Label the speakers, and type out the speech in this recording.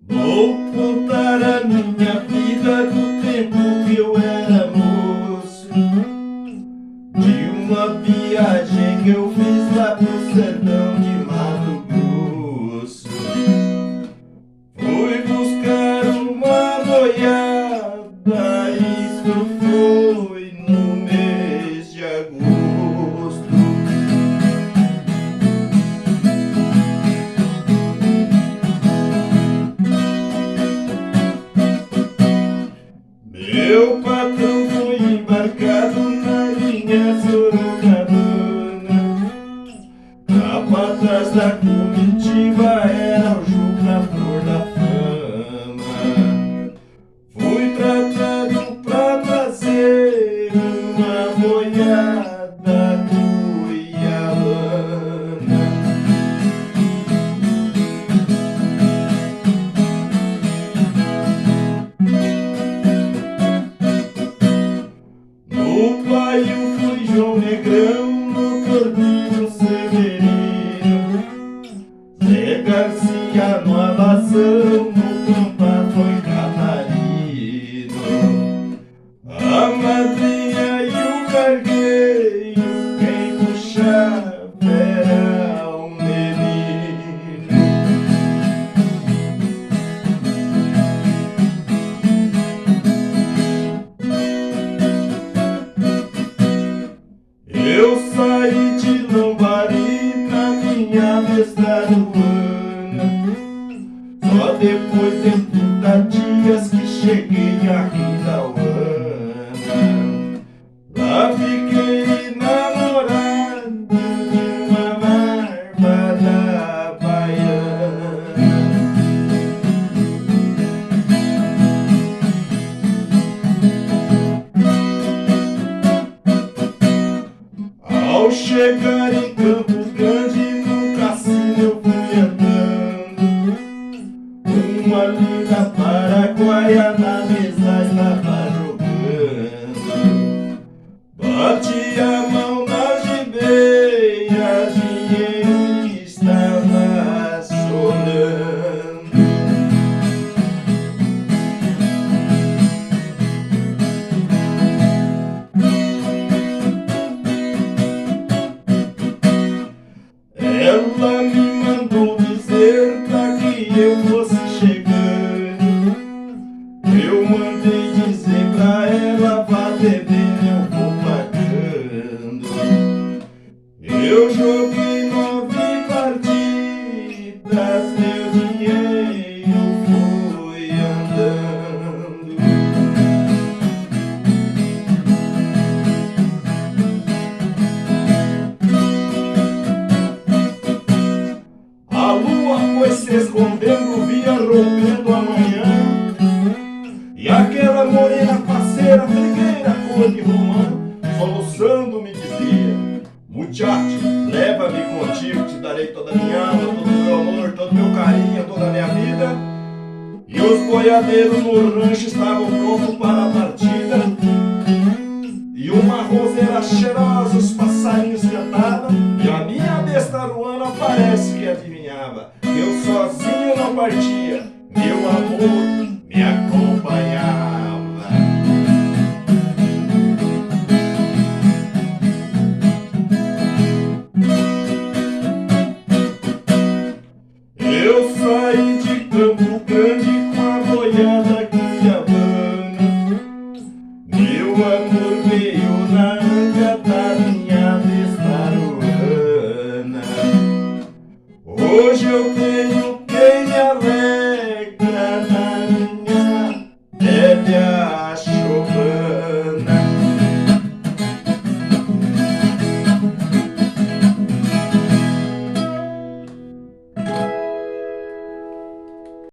Speaker 1: Vou contar a minha vida do tempo que eu era moço, de uma viagem que eu fiz lá pro sertão de Mato Grosso. Fui buscar uma boiada, isso foi no mês de agosto. Meu patrão foi embarcado na linha Sorocabana. A patrás da comitiva era o Juca Flor da Fama. Fui tratado pra trazer uma boiada cuiabana. No paio fui João Negrão, no Tordinho Severino, Zé Garcia no Alação, no Pampa foi Catarino. A madrinha e o cargueiro, quem puxava era o menino. Eu saí de Lambari na minha besta do ano, só depois de 30 dias que cheguei a Ridauana. Lá fiquei namorado de uma bárbara baiana. Ao chegar em Campo Grande, no cassino eu fui andando. Uma linda paraguaia na mesa estava jogando. Bati a mão na gibeia, dinheiro estava sobrando. Ela me mandou dizer pra que eu fosse chegando. Eu mandei dizer pra ela, vá bebendo, eu vou pagando. Eu joguei 9 partidas, meu dinheiro foi andando. A lua foi se escondendo, via rompendo a manhã, e aquela morena parceira, trigueira, cor de romã, soluçando me dizia: muchacho, leva-me contigo, te darei toda a minha alma, todo o meu amor, todo o meu carinho, toda a minha vida. E os boiadeiros no rancho estavam prontos para a partida, e uma roseira cheirosa, os passarinhos cantavam, e a minha besta aruana parece que adivinhava. Eu sozinho não partia, meu amor me acompanhava. Eu saí de Campo Grande com a boiada